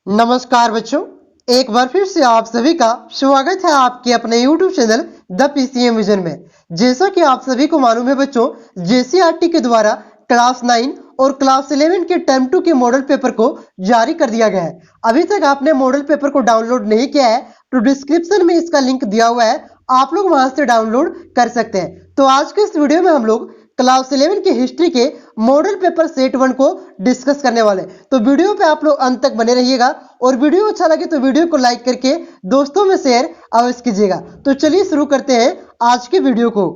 नमस्कार बच्चों, एक बार फिर से आप सभी का स्वागत है आपके अपने YouTube channel the PCM vision में। जैसा कि आप सभी को मालूम है बच्चों, JCRT के द्वारा क्लास 9 और क्लास 11 के टर्म 2 के मॉडल पेपर को जारी कर दिया गया है। अभी तक आपने मॉडल पेपर को डाउनलोड नहीं किया है तो डिस्क्रिप्शन में इसका लिंक दिया हुआ है, आप लोग वहां से डाउनलोड कर सकते हैं। तो आज के इस वीडियो में हम लोग क्लास 11 की हिस्ट्री के मॉडल पेपर सेट 1 को डिस्कस करने वाले। तो वीडियो पे आप लोग अंत तक बने रहिएगा और वीडियो अच्छा लगे तो वीडियो को लाइक करके दोस्तों में शेयर अवश्य कीजिएगा। तो चलिए शुरू करते हैं आज के वीडियो को।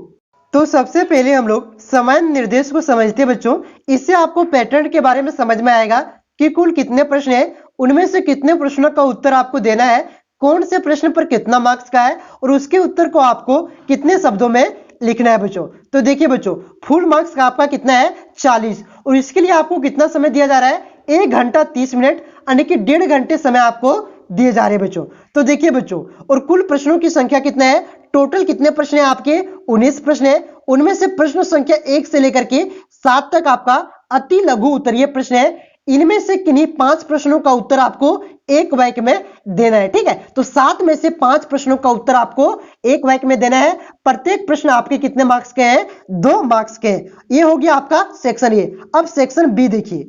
तो सबसे पहले हम लोग सामान्य निर्देश को समझते हैं बच्चों। इससे आपको पैटर्न के बारे में समझ में आएगा कि कुल कितने प्रश्न है, उनमें से कितने प्रश्नों का उत्तर आपको देना है, कौन से प्रश्न पर कितना मार्क्स का है और उसके उत्तर को आपको कितने शब्दों में लिखना है बच्चों। तो देखिए बच्चों, फुल मार्क्स का आपका कितना है 40 और इसके लिए आपको कितना समय दिया जा रहा है 1 घंटा 30 मिनट, यानी कि 1.5 घंटे समय आपको दिए जा रहे हैं बच्चों। तो देखिए बच्चों, और कुल प्रश्नों की संख्या कितना है, टोटल कितने प्रश्न है आपके 19 प्रश्न है। उनमें से प्रश्न संख्या 1 से लेकर के 7 तक आपका अति लघु उत्तरीय प्रश्न है। इनमें से किन्हीं 5 प्रश्नों का उत्तर आपको एक वाक्य में देना है, ठीक है। तो 7 में से 5 प्रश्नों का उत्तर आपको एक वाक्य में देना है। प्रत्येक प्रश्न आपके कितने मार्क्स के हैं, 2 मार्क्स के हैं। ये हो गया आपका सेक्शन ए। अब सेक्शन बी देखिए।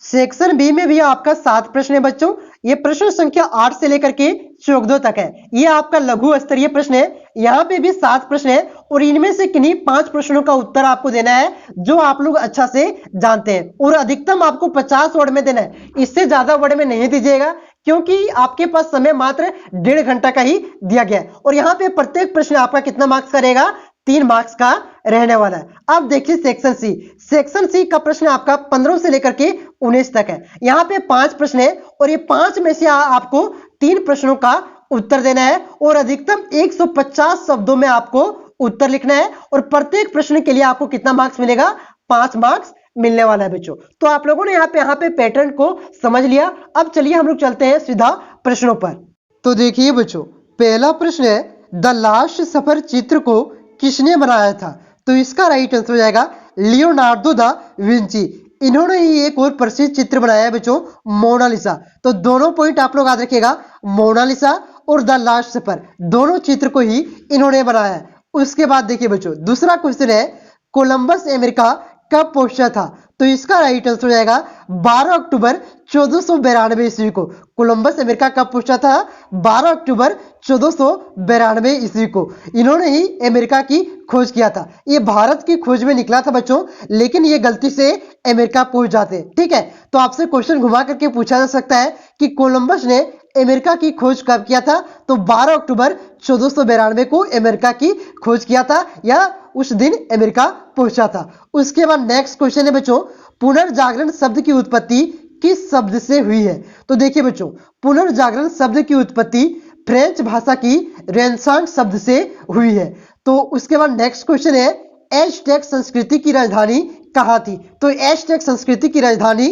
सेक्शन बी में भी आपका 7 प्रश्न है बच्चों। ये प्रश्न संख्या 8 से लेकर के 14 तक है। ये आपका लघु स्तरीय प्रश्न है। यहाँ पे भी 7 प्रश्न है और इनमें से किन्हीं 5 प्रश्नों का उत्तर आपको देना है जो आप लोग अच्छा से जानते हैं और अधिकतम आपको 50 वर्ड में देना है। इससे ज्यादा वर्ड में नहीं दीजिएगा क्योंकि आपके पास समय मात्र 1.5 घंटा का ही दिया गया है। और यहाँ पे प्रत्येक प्रश्न आपका कितना मार्क्स का रहेगा, 3 मार्क्स का रहने वाला है। अब देखिए सेक्शन सी। सेक्शन सी का प्रश्न आपका 15 से लेकर के 19 तक है। यहाँ पे 5 प्रश्न है और ये 5 में से आपको 3 प्रश्नों का उत्तर देना है और अधिकतम 150 शब्दों में आपको उत्तर लिखना है और प्रत्येक प्रश्न के लिए आपको कितना मार्क्स मिलेगा, 5 मार्क्स मिलने वाला है बच्चों। तो आप लोगों ने यहाँ पे पैटर्न को समझ लिया। अब चलिए हम लोग चलते हैं सीधा प्रश्नों पर। तो देखिए बच्चों, पहला प्रश्न है द लास्ट सफर चित्र को किसने बनाया था। तो इसका राइट आंसर हो जाएगा लियोनार्डो दा विंची। इन्होंने ही एक और प्रसिद्ध चित्र बनाया है बच्चों, मोनालिसा। तो दोनों पॉइंट आप लोग याद रखिएगा, मोनालिसा और द लास्ट सफर दोनों चित्र को ही इन्होंने बनाया है। उसके बाद देखिए बच्चों, दूसरा क्वेश्चन है कोलंबस अमेरिका कब पहुंचा था। तो इसका राइट आंसर हो जाएगा 12 अक्टूबर 1492 ईस्वी को। कोलंबस अमेरिका कब पहुंचा था, 12 अक्टूबर 1492 ईस्वी को इन्होंने ही अमेरिका की खोज किया था। ये भारत की खोज में निकला था बच्चों, लेकिन ये गलती से अमेरिका पहुंच जाते, ठीक है। तो आपसे क्वेश्चन घुमा करके पूछा जा सकता है कि कोलंबस ने अमेरिका की खोज कब किया था। तो 12 अक्टूबर 1492 को अमेरिका की खोज किया था या उस दिन अमेरिका पहुंचा था। उसके बाद नेक्स्ट क्वेश्चन है बच्चों, पुनर्जागरण शब्द की उत्पत्ति किस शब्द से हुई है। तो देखिए बच्चों, पुनर्जागरण शब्द की उत्पत्ति फ्रेंच भाषा की रेनेसांस शब्द से हुई है। तो उसके बाद नेक्स्ट क्वेश्चन है एज़टेक संस्कृति की राजधानी कहाँ थी। तो एज़टेक संस्कृति की राजधानी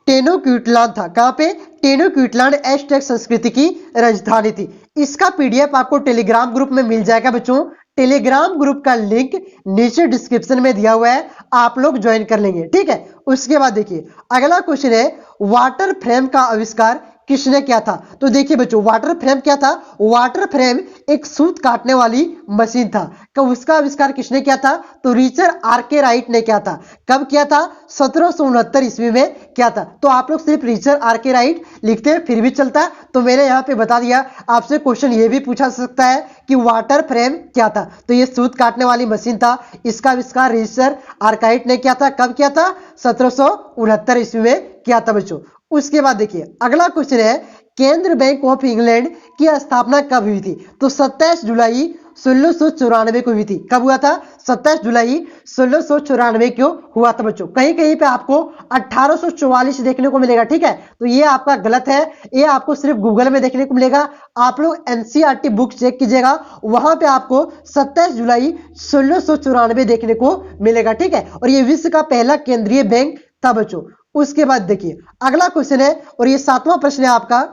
टेनोक्टिलान था। कहाँ पे, टेनोक्टिलान एज़टेक संस्कृति की राजधानी थी। इसका पीडीएफ आपको टेलीग्राम ग्रुप में मिल जाएगा बच्चों। टेलीग्राम ग्रुप का लिंक नीचे डिस्क्रिप्शन में दिया हुआ है, आप लोग ज्वाइन कर लेंगे, ठीक है। उसके बाद देखिए अगला क्वेश्चन है वाटर फ्रेम का आविष्कार किसने किया था। तो देखिए बच्चों, वाटर फ्रेम क्या था, वाटर फ्रेम एक सूत काटने वाली मशीन था। कब उसका आविष्कार किसने किया था, तो रिचर्ड आर्केराइट ने किया था। कब किया था, 1769 ईस्वी में किया था। तो आप लोग सिर्फ रिचर्ड आर्केराइट लिखते हैं फिर भी चलता है, तो मैंने यहाँ पे बता दिया। आपसे क्वेश्चन ये भी पूछा सकता है कि वाटर फ्रेम क्या था। तो ये सूत काटने वाली मशीन था, इसका आविष्कार रिचर्ड आर्केराइट ने किया था। कब किया था, 1769 ईस्वी में किया था बच्चों। उसके बाद देखिए अगला क्वेश्चन है केंद्र बैंक ऑफ इंग्लैंड की स्थापना कब हुई थी। तो 27 जुलाई 1694 को हुई थी। कब हुआ था, 27 जुलाई 1694 को हुआ था बच्चों। कहीं कहीं पे आपको 1844 देखने को मिलेगा, ठीक है। तो ये आपका गलत है, ये आपको सिर्फ गूगल में देखने को मिलेगा। आप लोग एनसीईआरटी बुक चेक कीजिएगा, वहां पे आपको 27 जुलाई 1694 देखने को मिलेगा, ठीक है। और ये विश्व का पहला केंद्रीय बैंक था बच्चों। उसके बाद देखिए अगला क्वेश्चन है और ये 7वां प्रश्न है आपका,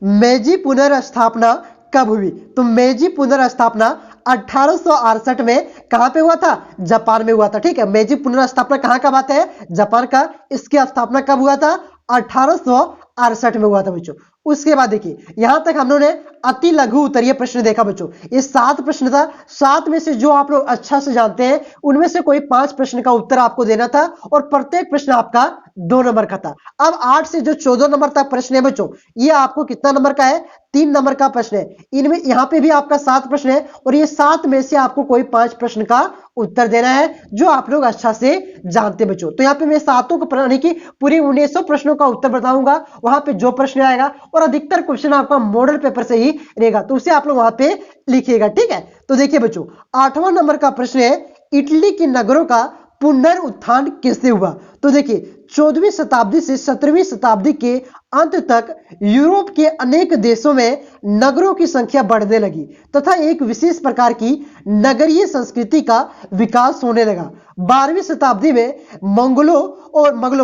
मेजी पुनर्स्थापना कब हुई। तो मेजी पुनर्स्थापना 1868 में कहां पे हुआ था, जापान में हुआ था, ठीक है। मेजी पुनर्स्थापना कहां का बात है, जापान का। इसकी स्थापना कब हुआ था, 1868 68 में हुआ था बच्चों। उसके बाद देखिए यहां तक हम लोगों ने अति लघु उत्तरीय प्रश्न देखा बच्चों। ये 7 प्रश्न था, 7 में से जो आप लोग अच्छा से जानते हैं उनमें से कोई 5 प्रश्न का उत्तर आपको देना था और प्रत्येक प्रश्न आपका 2 नंबर का था। अब 8 से जो 14 नंबर तक प्रश्न है बच्चों, ये आपको कितना नंबर का है? 3 नंबर का प्रश्न है। इनमें यहाँ पे भी आपका 7 प्रश्न है और ये 7 में से आपको कोई 5 प्रश्न का उत्तर देना है जो आप लोग अच्छा से जानते हैं बच्चों। तो यहाँ पे मैं सातों को यानी कि पूरी 1900 प्रश्नों का उत्तर बताऊंगा, वहां पे जो प्रश्न आएगा और अधिकतर क्वेश्चन आपका मॉडल पेपर से ही रहेगा, तो उसे आप लोग वहां पे लिखिएगा, ठीक है। तो देखिए बच्चों 8वां नंबर का प्रश्न है, इटली के नगरों का पुनरुत्थान कैसे हुआ? तो देखिए 14वीं शताब्दी से 17वीं शताब्दी के अंत तक यूरोप के अनेक देशों में नगरों की संख्या बढ़ने लगी तथा एक विशेष प्रकार की नगरीय संस्कृति का विकास होने लगा। 12वीं शताब्दी में मंगलों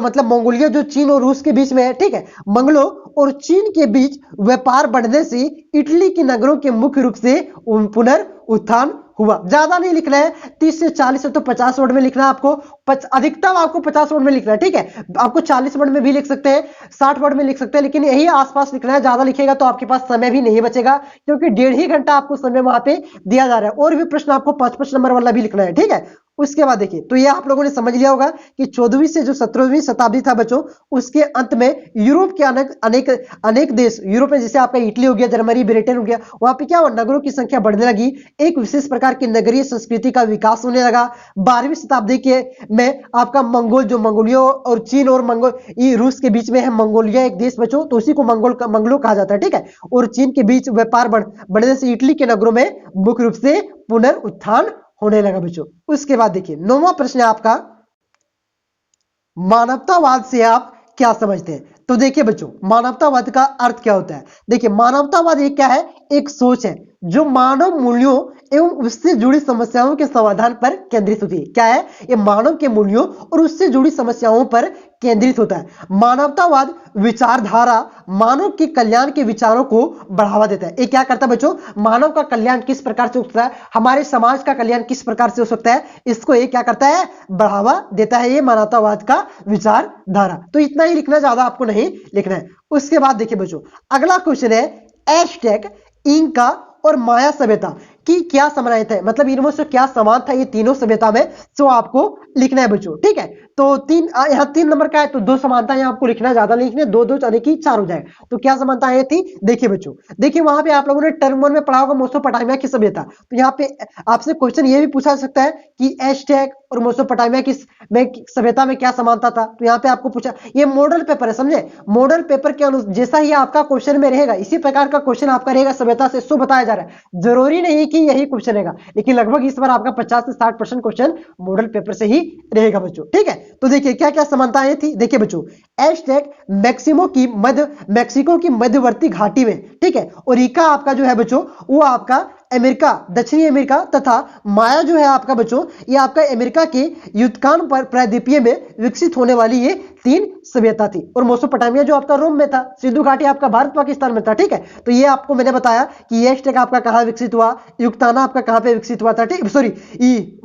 मतलब मंगोलिया जो चीन और रूस के बीच में है, ठीक है, मंगलों और चीन के बीच व्यापार बढ़ने से इटली के नगरों के मुख्य रूप से पुनरुत्थान हुआ। ज्यादा नहीं लिखना है, 30 से 40 है तो 50 वर्ड में लिखना है आपको, अधिकतम आपको 50 वर्ड में लिखना है, ठीक है। आपको 40 वर्ड में भी लिख सकते हैं, 60 वर्ड में लिख सकते हैं, लेकिन यही आसपास लिखना है। ज्यादा लिखेगा तो आपके पास समय भी नहीं बचेगा, क्योंकि 1.5 घंटा आपको समय वहां पे दिया जा रहा है। और भी प्रश्न आपको 5-5 नंबर वाला भी लिखना है, ठीक है। उसके बाद देखिए, तो ये आप लोगों ने समझ लिया होगा कि 14वीं से जो 17वीं शताब्दी था बच्चों, उसके अंत में यूरोप के अनेक देश, यूरोप में जैसे आपका इटली हो गया, जर्मनी, ब्रिटेन हो गया, वहां पे क्या हुआ, नगरों की संख्या बढ़ने लगी, एक विशेष प्रकार की नगरीय संस्कृति का विकास होने लगा। 12वीं शताब्दी के में आपका मंगोलिया और चीन और रूस के बीच में है मंगोलिया एक देश बच्चों, तो उसी को मंगलो कहा जाता है, ठीक है। और चीन के बीच व्यापार बढ़ने से इटली के नगरों में मुख्य रूप से पुनरुत्थान होने लगा बच्चों। उसके बाद देखिए 9वां प्रश्न है आपका, मानवतावाद से आप क्या समझते हैं? तो देखिए बच्चों, मानवतावाद का अर्थ क्या होता है? देखिए मानवतावाद ये क्या है? एक सोच है जो मानव मूल्यों एवं उससे जुड़ी समस्याओं के समाधान पर केंद्रित होती है। क्या है? ये मानव के मूल्यों और उससे जुड़ी समस्याओं पर केंद्रित होता है। मानवतावाद विचारधारा मानव के कल्याण के विचारों को बढ़ावा देता है। ये क्या करता है बच्चों? मानव का कल्याण किस प्रकार से हो सकता है, हमारे समाज का कल्याण किस प्रकार से हो सकता है, इसको ये क्या करता है? बढ़ावा देता है, ये मानवतावाद का विचारधारा। तो इतना ही लिखना, ज्यादा आपको नहीं लिखना है। उसके बाद देखिए बच्चों, अगला क्वेश्चन है, एज़टेक, इंका और माया सभ्यता की क्या समानता है, मतलब इनमें से क्या समान था ये तीनों सभ्यता में, तो आपको लिखना है बच्चों, ठीक है। तो यहाँ 3 नंबर का है तो 2 समानता यहाँ आपको लिखना है, ज्यादा नहीं लिखना, 2 2 यानी कि 4 हो जाएगा। तो क्या समानता ये थी? देखिए बच्चों, देखिए वहां पे आप लोगों ने टर्म 1 में पढ़ा होगा मेसोपोटामिया की सभ्यता, तो यहाँ पे आपसे क्वेश्चन ये भी पूछा सकता है कि एज़टेक और मेसोपोटामिया की सभ्यता में क्या समानता था, तो यहाँ पे आपको पूछा। ये मॉडल पेपर है, समझे, मॉडल पेपर के अनुसार जैसा ही आपका क्वेश्चन में रहेगा इसी प्रकार का क्वेश्चन आपका रहेगा सभ्यता से, सो बताया जा रहा है। जरूरी नहीं कि यही क्वेश्चन रहेगा, लेकिन लगभग इस बार आपका 50 से 60% क्वेश्चन मॉडल पेपर से ही रहेगा बच्चों, ठीक है। तो देखिए क्या क्या समानताएं थी, देखिए बच्चों, एज़टेक मैक्सिको की मध्यवर्ती घाटी में, ठीक है, और इका आपका जो है बच्चों वो आपका अमेरिका, दक्षिणी अमेरिका, तथा माया जो है आपका बच्चों ये आपका अमेरिका के युतकान प्रायद्वीपीय में विकसित होने वाली ये 3 सभ्यता थी। और मेसोपोटामिया जो आपका रोम में था, सिंधु घाटी आपका भारत पाकिस्तान में था, ठीक है। तो ये आपको मैंने बताया कि एज़टेक आपका कहां विकसित हुआ, युक्ताना आपका कहां पे विकसित हुआ था, ठीक, सॉरी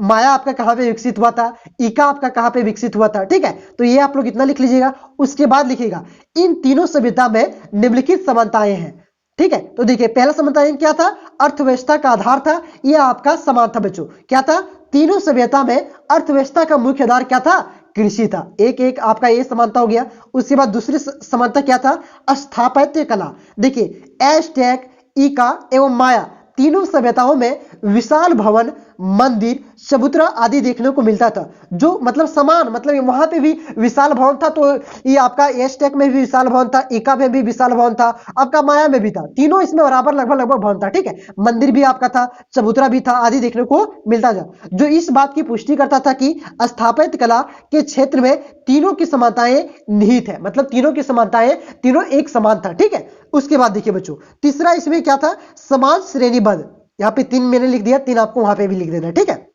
माया आपका कहां पे विकसित हुआ था, इका आपका कहां पे विकसित हुआ था, ठीक है। तो ये आप लोग इतना लिख लीजिएगा। उसके बाद लिखिएगा इन तीनों सभ्यता में निम्नलिखित समानताएं हैं, ठीक है। तो देखिए पहला समानता क्या था? अर्थव्यवस्था का आधार था, यह आपका समान था बच्चों। क्या था? तीनों सभ्यता में अर्थव्यवस्था का मुख्य आधार क्या था? कृषि था। एक एक आपका ये समानता हो गया। उसके बाद दूसरी समानता क्या था? स्थापत्य कला। देखिए एज़टेक, इका एवं माया तीनों सभ्यताओं में विशाल भवन, मंदिर, चबूतरा आदि देखने को मिलता था, जो मतलब समान, मतलब वहां पे भी विशाल भवन था, तो ये आपका एज़टेक में भी विशाल भवन था, इका में भी विशाल भवन था, आपका माया में भी था, तीनों इसमें बराबर लगभग भवन था, ठीक है। मंदिर भी आपका था, चबूतरा भी था, आदि देखने को मिलता था, जो इस बात की पुष्टि करता था कि स्थापत्य कला के क्षेत्र में तीनों की समानताएं निहित है, मतलब तीनों की समानताएं, तीनों एक समान था, ठीक है। उसके बाद देखिए बच्चों, तीसरा इसमें क्या था? समाज श्रेणीबद्ध। यहाँ पे 3 मैंने लिख दिया, 3 आपको वहां पे भी लिख देना, ठीक है।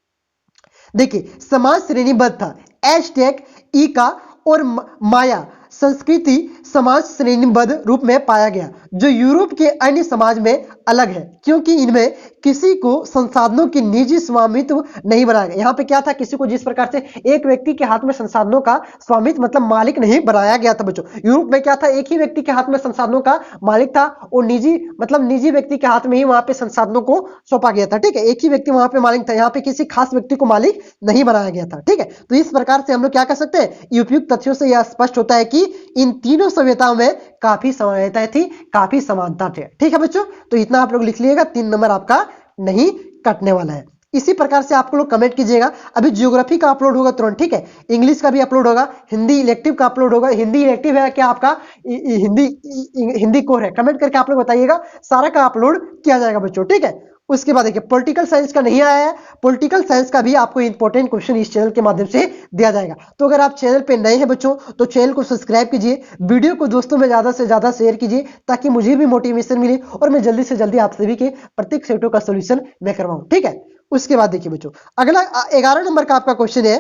देखिए समाज श्रेणीबद्ध था। एज़टेक, इका और माया संस्कृति समाज श्रेणीबद्ध रूप में पाया गया, जो यूरोप के अन्य समाज में अलग है, क्योंकि इनमें किसी को संसाधनों की निजी स्वामित्व नहीं बनाया गया। यहाँ पे क्या था, किसी को जिस प्रकार से एक व्यक्ति के हाथ में संसाधनों का स्वामित्व मतलब मालिक नहीं बनाया गया था बच्चों। यूरोप में क्या था, एक ही व्यक्ति के हाथ में संसाधनों का मालिक था, और निजी मतलब निजी व्यक्ति के हाथ में ही वहां पे संसाधनों को सौंपा गया था। ठीक है, एक ही व्यक्ति वहां पे मालिक था, यहाँ पे किसी खास व्यक्ति को मालिक नहीं बनाया गया था। ठीक है, तो इस प्रकार से हम लोग क्या कर सकते हैं, उपयुक्त तथ्यों से यह स्पष्ट होता है कि इन तीनों सभ्यताओं में काफी समानता थी, काफी समानता थे। ठीक है बच्चों, तो इतना आप लोग लिख लीजिएगा, 3 नंबर आपका नहीं कटने वाला है। इसी प्रकार से आप लोग कमेंट कीजिएगा। अभी ज्योग्राफी का अपलोड होगा तुरंत, ठीक है, इंग्लिश का भी अपलोड होगा, हिंदी इलेक्टिव का अपलोड होगा। हिंदी इलेक्टिव है क्या आपका, हिंदी कोर है, कमेंट करके आप लोग बताइएगा, सारा का अपलोड किया जाएगा बच्चों। ठीक है, उसके बाद देखिए पॉलिटिकल साइंस का नहीं आया है, पॉलिटिकल साइंस का भी आपको इंपॉर्टेंट क्वेश्चन इस चैनल के माध्यम से दिया जाएगा। तो अगर आप चैनल पे नए हैं बच्चों, तो चैनल को सब्सक्राइब कीजिए, वीडियो को दोस्तों में ज्यादा से ज्यादा शेयर कीजिए, ताकि मुझे भी मोटिवेशन मिले और मैं जल्दी से जल्दी आप सभी के प्रत्येक सेटों का सोल्यूशन मैं करवाऊं। ठीक है, उसके बाद देखिए बच्चों, अगला 11 नंबर का आपका क्वेश्चन है,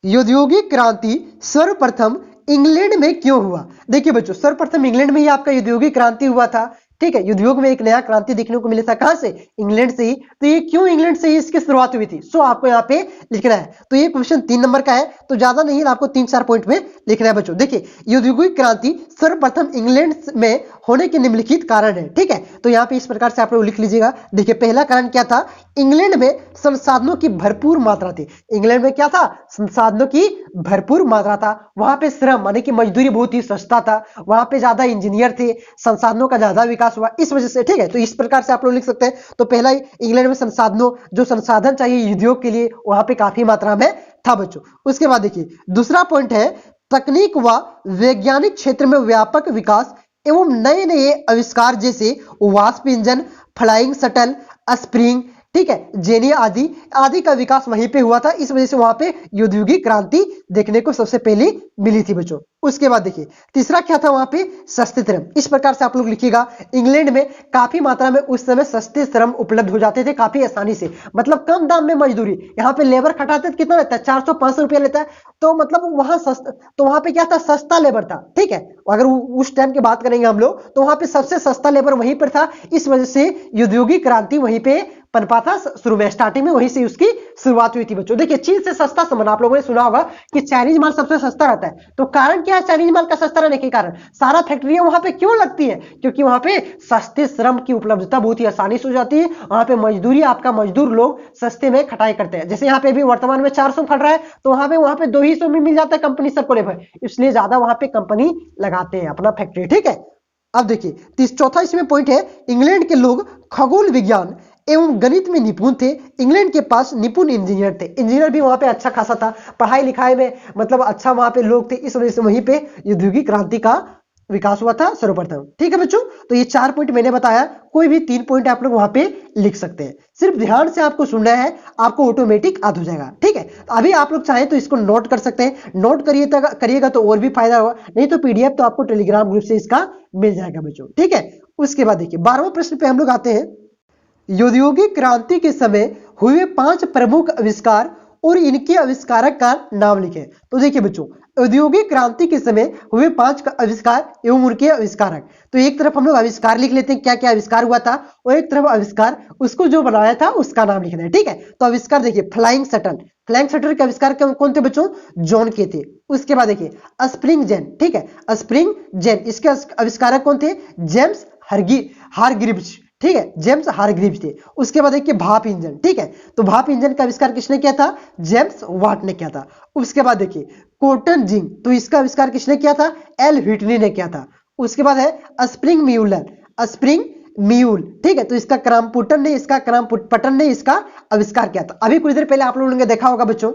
औद्योगिक क्रांति सर्वप्रथम इंग्लैंड में क्यों हुआ। देखिए बच्चों, सर्वप्रथम इंग्लैंड में ही आपका औद्योगिक क्रांति हुआ था। ठीक है, उद्योग में एक नया क्रांति देखने को मिला था, कहां से, इंग्लैंड से ही। तो ये क्यों इंग्लैंड से ही इसकी शुरुआत हुई थी, सो आपको यहाँ पे लिखना है। तो ये क्वेश्चन 3 नंबर का है, तो ज्यादा नहीं, आपको 3-4 पॉइंट में लिखना है बच्चों। देखिए औद्योगिक क्रांति सर्वप्रथम इंग्लैंड में होने के निम्नलिखित कारण है। ठीक है, तो यहाँ पे इस प्रकार से आप लोग लिख लीजिएगा। देखिए पहला कारण क्या था, इंग्लैंड में संसाधनों की भरपूर मात्रा थी। इंग्लैंड में क्या था, संसाधनों की भरपूर मात्रा था, वहां पे श्रम माने कि मजदूरी बहुत ही सस्ता था, वहां पे ज्यादा इंजीनियर थे, संसाधनों का ज्यादा विकास हुआ इस वजह से। ठीक है, तो इस प्रकार से आप लोग लिख सकते हैं। तो पहला इंग्लैंड में संसाधनों, जो संसाधन चाहिए उद्योग के लिए, वहां पे काफी मात्रा में था बच्चों। उसके बाद देखिए दूसरा पॉइंट है, तकनीक व वैज्ञानिक क्षेत्र में व्यापक विकास एवं नए नए आविष्कार, जैसे वाष्प इंजन, फ्लाइंग शटल, स्प्रिंग, ठीक है, जेनी आदि आदि का विकास वहीं पे हुआ था। इस वजह से वहां पे औद्योगिक क्रांति देखने को सबसे पहले मिली थी बच्चों। उसके बाद देखिए तीसरा क्या था, वहां पे सस्ते श्रम। इस प्रकार से आप लोग लिखिएगा, इंग्लैंड में काफी मात्रा में उस समय सस्ते श्रम उपलब्ध हो जाते थे काफी आसानी से, मतलब कम दाम में मजदूरी। यहाँ पे लेबर खटाते तो कितना लेता है, 400-500 रुपया लेता है, तो मतलब वहां सस्ता, तो वहां पे क्या था, सस्ता लेबर था। ठीक है, अगर उस टाइम की बात करेंगे हम लोग, तो वहां पे सबसे सस्ता लेबर वहीं पर था। इस वजह से औद्योगिक क्रांति वहीं पे पनपा था, शुरू में स्टार्टिंग में वहीं से उसकी शुरुआत हुई थी बच्चों। देखिए चीन से सस्ता सामान, आप लोगों ने सुना होगा कि चाइनीज माल सबसे सस्ता रहता है। तो कारण क्या है चाइनीज माल का सस्ता रहने के कारण, सारा फैक्ट्रियां वहां पे क्यों लगती है, क्योंकि वहां पे सस्ते श्रम की उपलब्धता बहुत ही आसानी से हो जाती है। वहां पे मजदूरी, आपका मजदूर लोग सस्ते में खटाई करते हैं। जैसे यहाँ पे भी वर्तमान में 400 खट रहा है, तो वहां पे 200 में मिल जाता है कंपनी सबको लेबर, इसलिए ज्यादा वहां पे कंपनी लगाते हैं अपना फैक्ट्री। ठीक है, अब देखिए चौथा इसमें पॉइंट है, इंग्लैंड के लोग खगोल विज्ञान एवं गणित में निपुण थे। इंग्लैंड के पास निपुण इंजीनियर थे, इंजीनियर भी वहां पे अच्छा खासा था, पढ़ाई लिखाई में मतलब अच्छा वहां पे लोग थे। इस वजह से वहीं पे औद्योगिक क्रांति का विकास हुआ था सर्वप्रथम। ठीक है बच्चों, तो ये 4 पॉइंट मैंने बताया, कोई भी 3 पॉइंट आप लोग वहां पे लिख सकते हैं। सिर्फ ध्यान से आपको सुनना है, आपको ऑटोमेटिक याद हो जाएगा। ठीक है, अभी आप लोग चाहें तो इसको नोट कर सकते हैं, नोट करिएगा तो और भी फायदा होगा, नहीं तो पीडीएफ तो आपको टेलीग्राम ग्रुप से इसका मिल जाएगा बच्चों। ठीक है, उसके बाद देखिए 12वें प्रश्न पे हम लोग आते हैं, औद्योगिक क्रांति के समय हुए 5 प्रमुख आविष्कार और इनके आविष्कारक का नाम लिखें। तो देखिए बच्चों, औद्योगिक क्रांति के समय हुए 5 आविष्कार एवं उनके आविष्कारक। तो एक तरफ हम लोग आविष्कार लिख लेते हैं, क्या क्या आविष्कार हुआ था, और एक तरफ आविष्कार, उसको जो बनाया था उसका नाम लिखना है। ठीक है, तो आविष्कार देखिए, फ्लाइंग शटल, फ्लाइंग शटल के आविष्कार कौन थे बच्चों, जॉन के थे। उसके बाद देखिए स्प्रिंग जेन, ठीक है, स्प्रिंग जेन, इसके आविष्कारक कौन थे, जेम्स हारग्रीव्स। ठीक है, जेम्स हारग्रीव्स थे। उसके बाद देखिए भाप इंजन, ठीक है, तो भाप इंजन का आविष्कार किसने किया था, जेम्स वाट ने किया था। उसके बाद देखिए कॉटन जिंक, तो इसका आविष्कार किसने किया था, एल व्हिटनी ने किया था। उसके बाद है स्प्रिंग म्यूल, ठीक है, तो इसका क्रॉम्पटन ने इसका आविष्कार किया था। अभी कुछ देर पहले आप लोगों ने देखा होगा बच्चों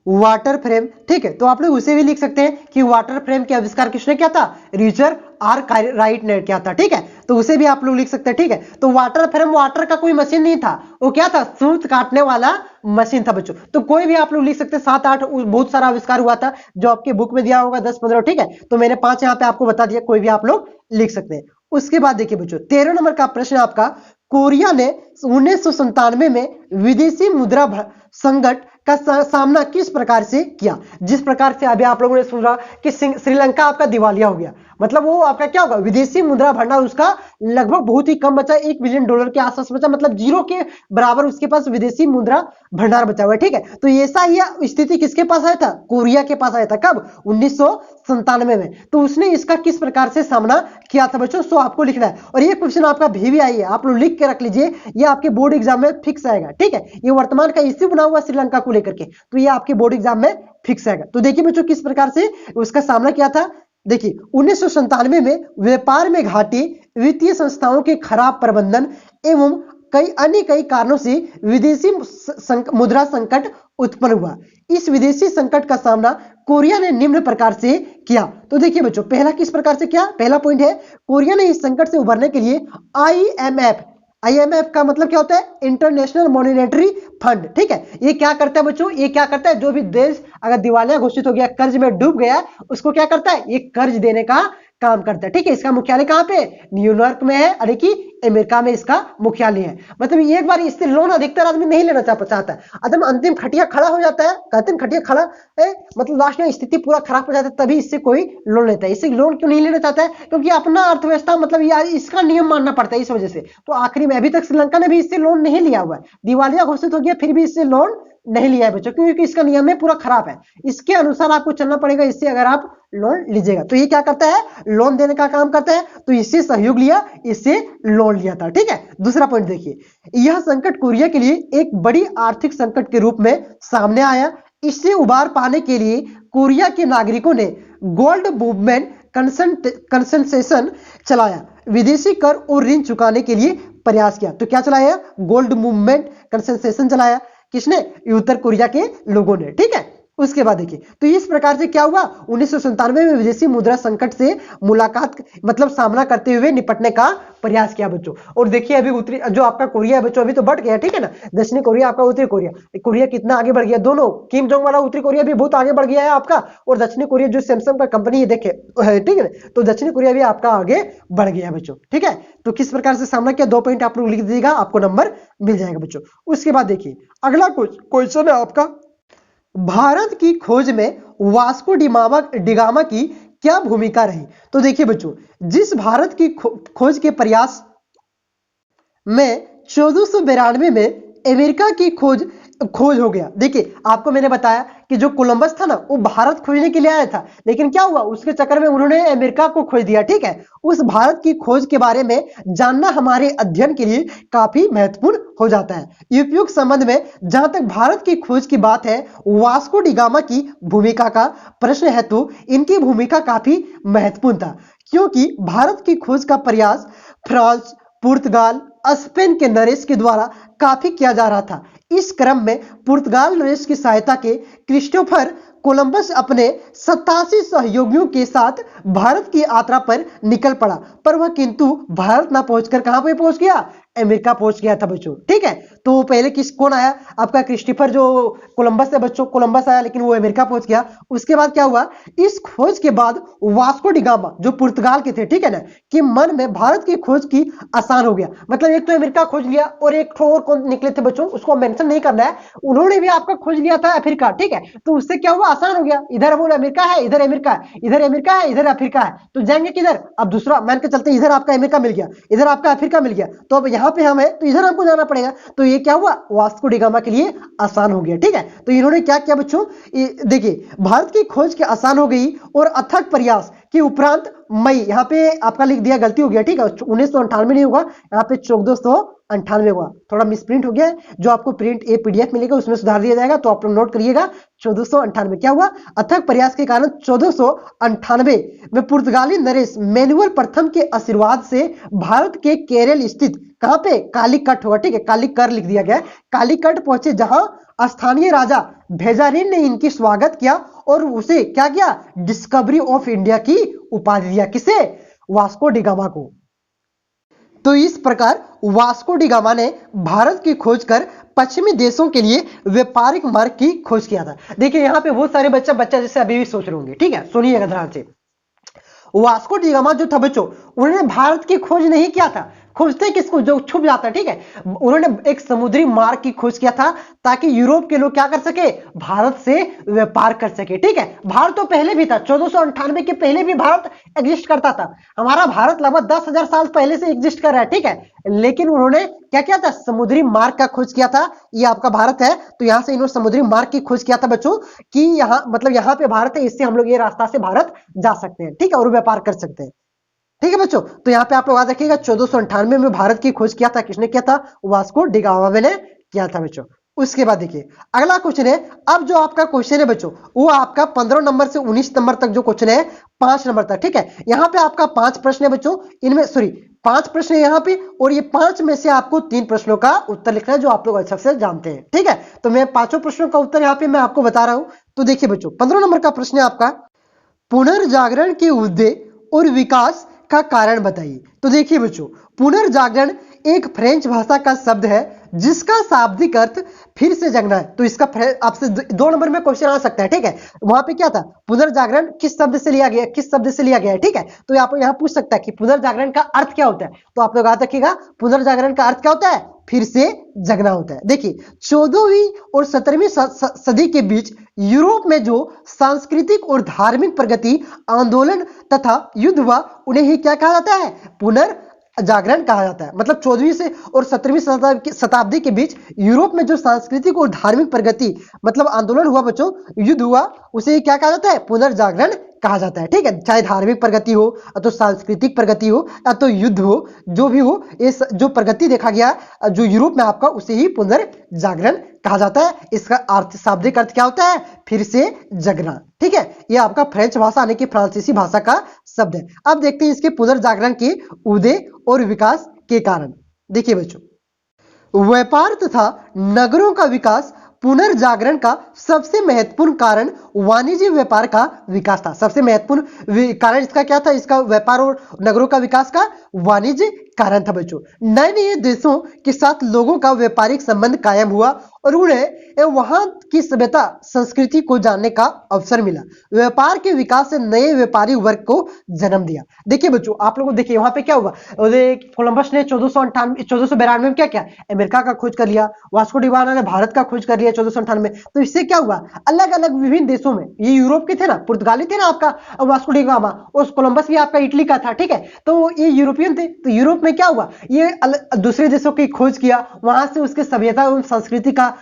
वाटर फ्रेम, ठीक है, तो आप लोग उसे भी लिख सकते हैं कि वाटर फ्रेम के आविष्कार किसने किया था, रिचर्ड आर्कराइट ने किया था। ठीक है, तो उसे भी आप लोग लिख सकते हैं। ठीक है, तो वाटर फ्रेम, वाटर का कोई मशीन नहीं था, वो क्या था, सूत काटने वाला मशीन था बच्चों। तो कोई भी आप लोग लिख सकते हैं, 7-8 बहुत सारा आविष्कार हुआ था जो आपके बुक में दिया होगा 10-15। ठीक है, तो मैंने 5 यहाँ पे आपको बता दिया, कोई भी आप लोग लिख सकते हैं। उसके बाद देखिए बच्चों 13 नंबर का प्रश्न आपका, कोरिया ने 1997 में विदेशी मुद्रा संकट का सामना किस प्रकार से किया। जिस प्रकार से अभी आप लोगों ने सुना कि श्रीलंका आपका दिवालिया हो गया, मतलब वो आपका क्या होगा, विदेशी मुद्रा भंडार उसका लगभग बहुत ही कम बचा, $1 बिलियन के आसपास बचा, मतलब जीरो के बराबर उसके पास विदेशी मुद्रा भंडार बचा हुआ है। ठीक है, तो ऐसा ही स्थिति किसके पास आया था, कोरिया के पास आया था। कब, 1997 में। तो उसने इसका किस प्रकार से सामना किया था बच्चों, सो आपको लिखना है। और ये क्वेश्चन आपका भी आई है, आप लोग लिख के रख लीजिए, ये आपके बोर्ड एग्जाम में फिक्स आएगा। ठीक है, ये वर्तमान का इश्यू बना हुआ श्रीलंका को लेकर के, तो ये आपके बोर्ड एग्जाम में फिक्स आएगा। तो देखिए बच्चों किस प्रकार से उसका सामना किया था। देखिए 1997 में व्यापार में घाटे, वित्तीय संस्थाओं के खराब प्रबंधन एवं कई कारणों से विदेशी मुद्रा संकट उत्पन्न हुआ। इस विदेशी संकट का सामना कोरिया ने निम्न प्रकार से किया। तो देखिए बच्चों, पहला किस प्रकार से किया, पहला पॉइंट है, कोरिया ने इस संकट से उबरने के लिए आईएमएफ का मतलब क्या होता है, इंटरनेशनल मॉनेटरी फंड। ठीक है, ये क्या करता है बच्चों, ये क्या करता है, जो भी देश अगर दिवालिया घोषित हो गया, कर्ज में डूब गया, उसको क्या करता है, ये कर्ज देने का काम करता है। ठीक है, इसका मुख्यालय कहां पे, न्यूयॉर्क में है, अरे कि अमेरिका में इसका मुख्यालय है। मतलब एक बार इससे लोन अधिकतर आदमी नहीं लेना चाहता है, एकदम अंतिम खटिया खड़ा हो जाता है, कहते हैं खटिया खड़ा है, मतलब लास्ट में स्थिति पूरा खराब हो जाता है, तभी इससे कोई लोन लेता है। इससे लोन क्यों नहीं लेना चाहता है, क्योंकि अपना अर्थव्यवस्था मतलब यार इसका नियम मानना पड़ता है, इस वजह से। तो आखिरी में अभी तक श्रीलंका ने भी इससे लोन नहीं लिया हुआ है, दिवालिया घोषित हो गया फिर भी इससे लोन नहीं लिया है बच्चों, क्योंकि इसका नियम है पूरा खराब है, इसके अनुसार आपको चलना पड़ेगा, इससे अगर आप लोन लीजिएगा। तो ये क्या करता है, लोन देने का काम करता है, तो इससे सहयोग लिया, इससे लोन लिया था। ठीक है, दूसरा पॉइंट देखिए, यह संकट कोरिया के लिए एक बड़ी आर्थिक संकट के रूप में सामने आया। इससे उबार पाने के लिए कोरिया के नागरिकों ने गोल्ड मूवमेंट कंसेशन चलाया, विदेशी कर और ऋण चुकाने के लिए प्रयास किया। तो क्या चलाया, गोल्ड मूवमेंट कंसेशन चलाया, किसने, उत्तर कोरिया के लोगों ने। ठीक है, उसके बाद देखिए, तो इस प्रकार से क्या हुआ, 1997 में विदेशी मुद्रा संकट से मुलाकात मतलब सामना करते हुए निपटने का प्रयास किया बच्चों। और देखिए अभी उत्तरी जो आपका कोरिया है बच्चों, अभी तो बढ़ गया, ठीक है ना, दक्षिणी कोरिया आपका, उत्तरी कोरिया, कोरिया कितना आगे बढ़ गया, दोनों किम जोंग वाला उत्तरी कोरिया भी बहुत आगे बढ़ गया है आपका, और दक्षिणी कोरिया जो सैमसंग का कंपनी है देखे, ठीक है, तो दक्षिणी कोरिया भी आपका आगे बढ़ गया है बच्चों। ठीक है, तो किस प्रकार से सामना किया, 2 पॉइंट आप लोग लिख दीजिएगा, आपको नंबर मिल जाएगा बच्चों। उसके बाद देखिए अगला क्वेश्चन है आपका, भारत की खोज में वास्को डिगामा की क्या भूमिका रही। तो देखिए बच्चों, जिस भारत की खोज के प्रयास में 1492 में अमेरिका की खोज हो गया। देखिए आपको मैंने बताया कि जो कोलंबस था ना, वो भारत खोजने के लिए आया था, लेकिन क्या हुआ, उसके चक्कर में उन्होंने अमेरिका को खोज दिया। ठीक है, उस भारत की खोज के बारे में जानना हमारे अध्ययन के लिए काफी महत्वपूर्ण हो जाता है। उपयुक्त संबंध में जहां तक भारत की खोज की बात है, वास्को डिगामा की भूमिका का प्रश्न है, तो इनकी भूमिका काफी महत्वपूर्ण था, क्योंकि भारत की खोज का प्रयास फ्रांस, पुर्तगाल, स्पेन के नरेश के द्वारा काफी किया जा रहा था। इस क्रम में पुर्तगाल नरेश की सहायता के क्रिस्टोफर कोलंबस अपने 87 सहयोगियों के साथ भारत की यात्रा पर निकल पड़ा, पर वह किंतु भारत ना पहुंचकर कहां पे पहुंच गया, अमेरिका पहुंच गया था बच्चों। ठीक है, तो पहले कौन आया आपका, क्रिस्टोफर जो कोलंबस है बच्चों, कोलंबस आया लेकिन वो अमेरिका पहुंच गया। उसके बाद क्या हुआ, इस खोज के बाद वास्को डिगामा जो पुर्तगाल के थे, ठीक है ना, कि मन में भारत की खोज की आसान हो गया। मतलब एक तो अमेरिका खोज लिया और एक और कौन निकले थे बच्चों, उसको मेंशन नहीं करना है, उन्होंने भी आपका खोज लिया था अफ्रीका। ठीक है, तो उससे क्या हुआ, आसान हो गया, इधर वो अमेरिका है, इधर अमेरिका है, इधर अमेरिका है, इधर अफ्रीका है, तो जाएंगे किधर, अब दूसरा मान के चलते इधर आपका अमेरिका मिल गया, इधर आपका अफ्रीका मिल गया, तो अब यहाँ पे हम है तो इधर हमको जाना पड़ेगा। तो ये क्या हुआ, वास्को डिगामा के लिए आसान हो गया। ठीक है, तो इन्होंने क्या किया बच्चों, देखिए भारत की खोज के आसान हो गई और अथक प्रयास के उपरांत मई, यहाँ पे आपका लिख दिया, गलती हो गया। ठीक है, 1998 नहीं होगा, यहाँ पे 1498 हुआ, थोड़ा मिसप्रिंट हो गया है, जो आपको प्रिंट ए पीडीएफ मिलेगा उसमें सुधार दिया जाएगा, तो आप लोग नोट करिएगा 1498 क्या हुआ, अथक प्रयास के कारण 1498 में पुर्तगाली नरेश मैनुअल प्रथम के आशीर्वाद से भारत के केरल स्थित कहां पे, कालीकट होगा। ठीक है, कालीकर लिख दिया गया है, कालीकट पहुंचे, जहां स्थानीय राजा भेजारिन ने इनकी स्वागत किया और उसे क्या किया, डिस्कवरी ऑफ इंडिया की उपाधि दिया, किसे, वास्को डिगामा को। तो इस प्रकार वास्को डिगामा ने भारत की खोज कर पश्चिमी देशों के लिए व्यापारिक मार्ग की खोज किया था। देखिए यहाँ पे बहुत सारे बच्चा जैसे अभी भी सोच रहे होंगे, ठीक है, सुनिएगा ध्यान से। वास्को डिगामा जो था बच्चों, उन्होंने भारत की खोज नहीं किया था, खोजते किसको, जो छुप जाता है, ठीक है। उन्होंने एक समुद्री मार्ग की खोज किया था ताकि यूरोप के लोग क्या कर सके, भारत से व्यापार कर सके, ठीक है। भारत तो पहले भी था, 1498 के पहले भी भारत एग्जिस्ट करता था। हमारा भारत लगभग 10,000 साल पहले से एग्जिस्ट कर रहा है, ठीक है। लेकिन उन्होंने क्या किया था, समुद्री मार्ग का खोज किया था। ये आपका भारत है, तो यहां से इन्होंने समुद्री मार्ग की खोज किया था बच्चों, कि यहाँ मतलब यहाँ पे भारत है, इससे हम लोग ये रास्ता से भारत जा सकते हैं, ठीक है, और व्यापार कर सकते हैं, ठीक है बच्चों। तो यहाँ पे आप लोग याद रखिएगा, 1498 में भारत की खोज किया था, किसने किया था, वास्को डी गामा ने किया था बच्चों। उसके बाद देखिए अगला क्वेश्चन है। अब जो आपका क्वेश्चन है बच्चों, वो आपका 15 नंबर से 19 नंबर तक जो क्वेश्चन है, 5 नंबर तक, ठीक है। यहाँ पे आपका 5 प्रश्न है बच्चों, इनमें सॉरी 5 प्रश्न है यहाँ पे, और ये 5 में से आपको 3 प्रश्नों का उत्तर लिखना है, जो आप लोग अच्छा से जानते हैं, ठीक है। तो मैं 5 प्रश्नों का उत्तर यहाँ पे मैं आपको बता रहा हूं। तो देखिए बच्चों, 15 नंबर का प्रश्न है आपका, पुनर्जागरण के उद्देश्य और विकास का कारण बताइए। तो देखिए बच्चों, पुनर्जागरण एक फ्रेंच भाषा का शब्द है जिसका शाब्दिक अर्थ फिर से जगना है। तो इसका आपसे 2 नंबर में क्वेश्चन आ सकता है, ठीक है। वहां पे क्या था, पुनर्जागरण किस शब्द से लिया गया, किस शब्द से लिया गया है, ठीक है। तो आप यहाँ पूछ सकता है कि पुनर्जागरण का अर्थ क्या होता है। तो आप लोग याद रखिएगा, पुनर्जागरण का अर्थ क्या होता है, फिर से जगना होता है। देखिए 14वीं और 17वीं सदी के बीच यूरोप में जो सांस्कृतिक और धार्मिक प्रगति, आंदोलन तथा युद्ध हुआ, उन्हें ही क्या कहा जाता है, पुनर्जागरण कहा जाता है। मतलब 14वीं से और 17वीं शताब्दी के बीच यूरोप में जो सांस्कृतिक और धार्मिक प्रगति मतलब आंदोलन हुआ बच्चों, युद्ध हुआ, उसे क्या कहा जाता है, पुनर्जागरण कहा जाता है, ठीक है। चाहे धार्मिक प्रगति हो, या तो सांस्कृतिक प्रगति हो, या तो युद्ध हो, जो भी हो, इस जो प्रगति देखा गया जो यूरोप में आपका, उसे ही पुनर्जागरण कहा जाता है। इसका अर्थ, शाब्दिक अर्थ क्या होता है, फिर से जगना, ठीक है। यह आपका फ्रेंच भाषा यानी कि फ्रांसीसी भाषा का शब्द है। अब देखते हैं इसके पुनर्जागरण के उदय और विकास के कारण। देखिए बच्चों, व्यापार तथा नगरों का विकास पुनर्जागरण का सबसे महत्वपूर्ण कारण वाणिज्य व्यापार का विकास था। सबसे महत्वपूर्ण कारण इसका क्या था, इसका व्यापार और नगरों का विकास का वाणिज्य कारण था बच्चों। नए नए देशों के साथ लोगों का व्यापारिक संबंध कायम हुआ और उन्हें वहां की सभ्यता संस्कृति को जानने का अवसर मिला। व्यापार के विकास से नए व्यापारी वर्ग को जन्म दिया। देखिए बच्चों, आप लोगों को देखिए वहां पे क्या हुआ, कोलंबस ने 1492 में क्या किया, अमेरिका का खोज कर लिया। वास्को डी गामा ने भारत का खोज कर लिया 1498 में। तो इससे क्या हुआ, अलग अलग विभिन्न देशों में, ये यूरोप के थे ना, पुर्तगाली थे ना आपका वास्को डी गामा, और कोलंबस भी आपका इटली का था, ठीक है। तो ये यूरोपियन थे। तो यूरोप में क्या हुआ, ये दूसरे देशों की खोज किया, वहां से उसके सभ्यता एवं संस्कृति का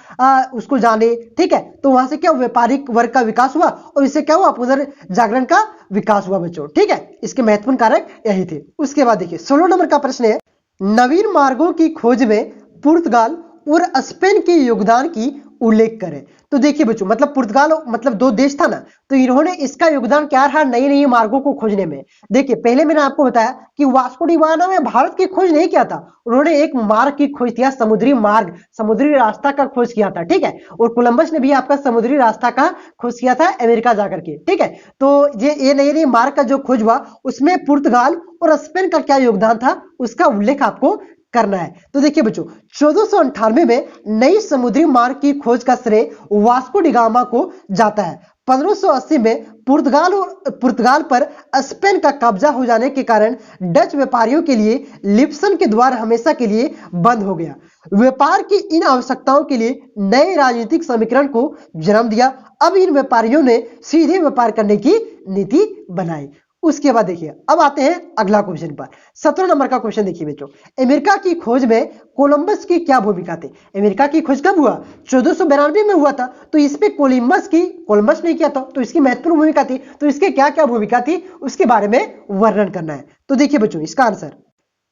उसको जाने, ठीक है। तो वहां से क्या व्यापारिक वर्ग का विकास हुआ, और इससे क्या हुआ, पुनर्जागरण का विकास हुआ बच्चों, ठीक है। इसके महत्वपूर्ण कारक यही थे। उसके बाद देखिए 16 नंबर का प्रश्न है, नवीन मार्गों की खोज में पुर्तगाल और स्पेन के योगदान की उल्लेख करें। तो देखिए बच्चों, मतलब पुर्तगाल मतलब 2 देश था ना, तो इन्होंने इसका योगदान क्या रहा नई नई मार्गों को खोजने में। देखिए पहले मैंने आपको बताया कि वास्को डी गामा ने भारत की खोज नहीं किया था, उन्होंने एक मार्ग की खोज किया, समुद्री मार्ग, समुद्री रास्ता का खोज किया था, ठीक है। और कोलंबस ने भी आपका समुद्री रास्ता का खोज किया था अमेरिका जाकर के, ठीक है। तो ये नई नई मार्ग का जो खोज हुआ, उसमें पुर्तगाल और स्पेन का क्या योगदान था, उसका उल्लेख आपको करना है। तो देखिए बच्चों, 1498 में नई समुद्री मार्ग की खोज का श्रेय वास्को डी गामा को जाता है। 1580 में पुर्तगाल पर स्पेन का कब्जा हो जाने के कारण डच व्यापारियों के लिए लिप्सन के द्वार हमेशा के लिए बंद हो गया। व्यापार की इन आवश्यकताओं के लिए नए राजनीतिक समीकरण को जन्म दिया। अब इन व्यापारियों ने सीधे व्यापार करने की नीति बनाई। उसके बाद देखिए, अब आते हैं अगला क्वेश्चन पर। 17 नंबर का क्वेश्चन देखिए बच्चों, अमेरिका की खोज में कोलंबस की क्या भूमिका थी। अमेरिका की खोज कब हुआ, 1492 में हुआ था। तो इस पे कोलंबस ने किया था, तो इसकी महत्वपूर्ण भूमिका थी। तो इसके क्या क्या भूमिका थी, उसके बारे में वर्णन करना है। तो देखिए बच्चों, इसका आंसर,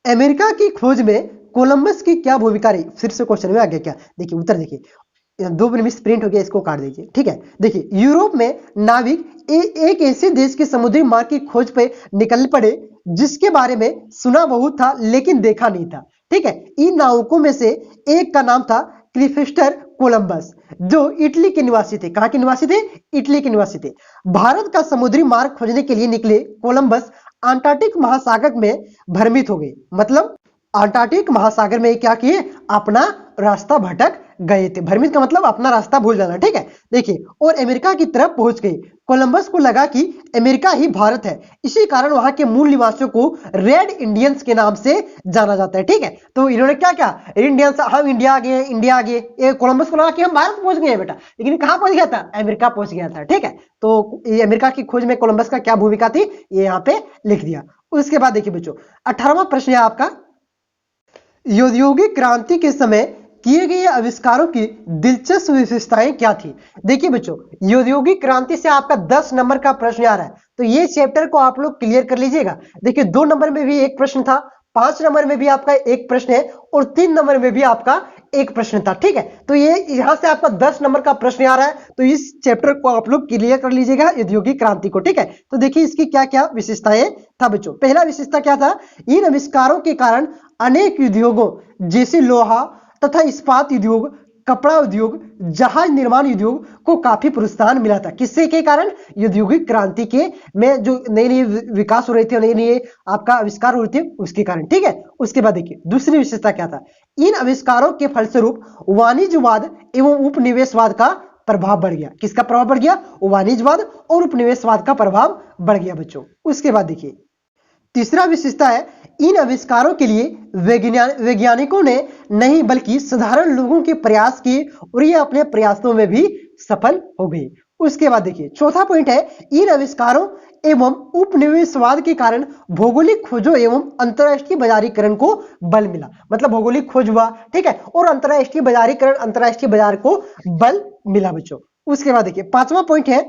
अमेरिका की खोज में कोलंबस की क्या भूमिका रही। फिर से क्वेश्चन में आ गया क्या, देखिए उत्तर देखिए, 2 मिनट प्रिंट हो गया, इसको काट दीजिए, ठीक है। देखिए यूरोप में नाविक एक ऐसे देश के समुद्री मार्ग की खोज पे निकल पड़े जिसके बारे में सुना बहुत था लेकिन देखा नहीं था, ठीक है। इन नाविकों में से एक का नाम था क्रिस्टोफर कोलंबस, जो इटली के निवासी थे। कहां के निवासी थे, इटली के निवासी थे। भारत का समुद्री मार्ग खोजने के लिए निकले कोलंबस अंटार्कटिक महासागर में भ्रमित हो गए। मतलब अंटार्कटिक महासागर में क्या किए, अपना रास्ता भटक गए थे। भ्रमित का मतलब अपना रास्ता भूल जाना, ठीक है। देखिए, और अमेरिका की तरफ पहुंच गए। कोलंबस को लगा कि अमेरिका ही भारत है, इसी कारण वहां के मूल निवासियों को रेड इंडियंस के नाम से जाना जाता है, ठीक है। तो इन्होंने क्या क्या, इंडियंस, हम इंडिया आ गए, इंडिया आ गए। ये कोलंबस को लगा कि हम भारत पहुंच गए हैं बेटा, लेकिन कहां पहुंच गया था, अमेरिका पहुंच गया था, ठीक है। तो ये अमेरिका की खोज में कोलंबस का क्या भूमिका थी, ये यहाँ पे लिख दिया। उसके बाद देखिए बच्चों, 18वां प्रश्न है आपका, औद्योगिक क्रांति के समय किए गए आविष्कारों की दिलचस्प विशेषताएं क्या थी। देखिए बच्चों, औद्योगिक क्रांति से आपका 10 नंबर का प्रश्न आ रहा है, तो ये चैप्टर को आप लोग क्लियर कर लीजिएगा। देखिए 2 नंबर में भी एक प्रश्न था, 5 नंबर में भी आपका एक प्रश्न है, और 3 नंबर में भी आपका एक प्रश्न था, ठीक है। तो ये यहां से आपका 10 नंबर का प्रश्न आ रहा है, तो इस चैप्टर को आप लोग क्लियर कर लीजिएगा, औद्योगिक क्रांति को, ठीक है। तो देखिए इसकी क्या क्या विशेषताएं था बच्चों। पहला विशेषता क्या था, इन आविष्कारों के कारण अनेक उद्योगों जैसे लोहा तथा इस्पात उद्योग, कपड़ा उद्योग, जहाज निर्माण उद्योग को काफी प्रोत्साहन मिला था। किससे के कारण, औद्योगिक क्रांति के में जो नए नए विकास हो रहे थे, नए नए आपका आविष्कार हो रहे थे, उसके कारण, ठीक है। उसके बाद देखिए दूसरी विशेषता क्या था, इन आविष्कारों के फलस्वरूप वाणिज्यवाद एवं उपनिवेशवाद का प्रभाव बढ़ गया। किसका प्रभाव बढ़ गया, वाणिज्यवाद और उपनिवेशवाद का प्रभाव बढ़ गया बच्चों। उसके बाद देखिए तीसरा विशेषता है, इन आविष्कारों के लिए वैज्ञानिकों ने नहीं बल्कि साधारण लोगों के प्रयास किए और ये अपने प्रयासों में भी सफल हो गए। उसके बाद देखिए चौथा पॉइंट है, इन आविष्कारों एवं उपनिवेशवाद के कारण भौगोलिक खोजों एवं अंतरराष्ट्रीय बाजारीकरण को बल मिला। मतलब भौगोलिक खोज हुआ, ठीक है, और अंतरराष्ट्रीय बाजारीकरण, अंतरराष्ट्रीय बाजार को बल मिला बच्चों। उसके बाद देखिए पांचवा पॉइंट है,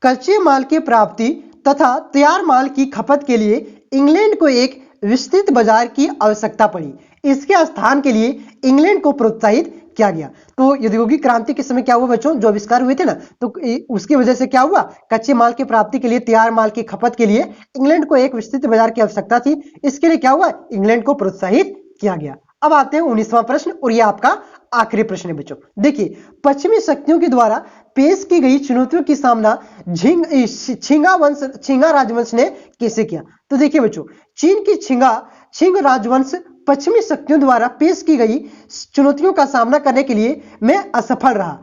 कच्चे माल की प्राप्ति तथा तैयार माल की खपत के लिए इंग्लैंड को एक विस्तृत बाजार की आवश्यकता पड़ी। इसके स्थान के लिए इंग्लैंड को प्रोत्साहित किया गया। तो औद्योगिक क्रांति के समय क्या हुआ बच्चों, जो आविष्कार हुए थे ना, तो उसकी वजह से क्या हुआ, कच्चे माल की प्राप्ति के लिए, तैयार माल की खपत के लिए इंग्लैंड को एक विस्तृत बाजार की आवश्यकता थी। इसके लिए क्या हुआ, इंग्लैंड को प्रोत्साहित किया गया। अब आते हैं 19वां प्रश्न, और यह आपका आखिरी प्रश्न है बच्चों। देखिए पश्चिमी शक्तियों के द्वारा पेश की गई चुनौतियों की सामना छिंगा राजवंश ने कैसे किया। तो देखिए बच्चों, चीन की छिंग राजवंश पश्चिमी शक्तियों द्वारा पेश की गई चुनौतियों का सामना करने के लिए में असफल रहा।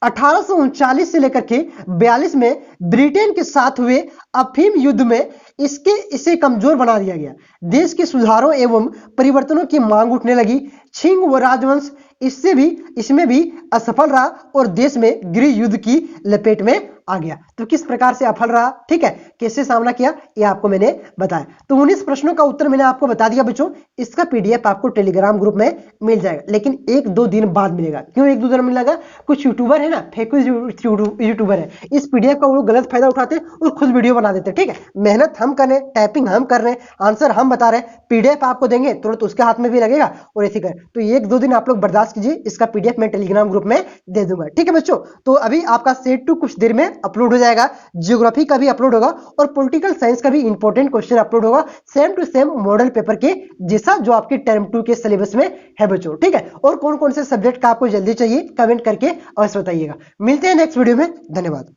1839 से लेकर के 42 में ब्रिटेन के साथ हुए अफीम युद्ध में इसे कमजोर बना दिया गया। देश के सुधारों एवं परिवर्तनों की मांग उठने लगी। छिंग व राजवंश इसमें भी असफल रहा और देश में गृह युद्ध की लपेट में आ गया। तो किस प्रकार से असफल रहा, ठीक है, कैसे सामना किया, ये आपको मैंने बताया। तो 19 प्रश्नों का उत्तर मैंने आपको बता दिया बच्चों। इसका पीडीएफ आपको टेलीग्राम ग्रुप में मिल जाएगा, लेकिन 1-2 दिन बाद मिलेगा। क्यों 1-2 दिन मिलेगा, कुछ यूट्यूबर है ना, फेक यूट्यूबर है, इस पीडीएफ का वो लोग गलत फायदा उठाते और खुद वीडियो बना देते, ठीक है। मेहनत हम कर रहे हैं, टाइपिंग हम कर रहे हैं, आंसर हम बता रहे हैं, पीडीएफ आपको देंगे तुरंत उसके हाथ में भी लगेगा और ऐसे कर। तो 1-2 दिन आप लोग बर्दाश्त कीजिए, इसका पीडीएफ मैं टेलीग्राम ग्रुप में दे दूंगा, ठीक है बच्चों। तो अभी आपका सेट 2 कुछ देर में अपलोड हो जाएगा, ज्योग्राफी का भी अपलोड होगा और पॉलिटिकल साइंस का भी इंपॉर्टेंट क्वेश्चन अपलोड होगा, same to same model paper के जैसा जो आपके टर्म 2 के सिलेबस में है बच्चों, ठीक है। और कौन कौन से सब्जेक्ट का आपको जल्दी चाहिए कमेंट करके अवश्य बताइएगा। मिलते हैं नेक्स्ट वीडियो में, धन्यवाद।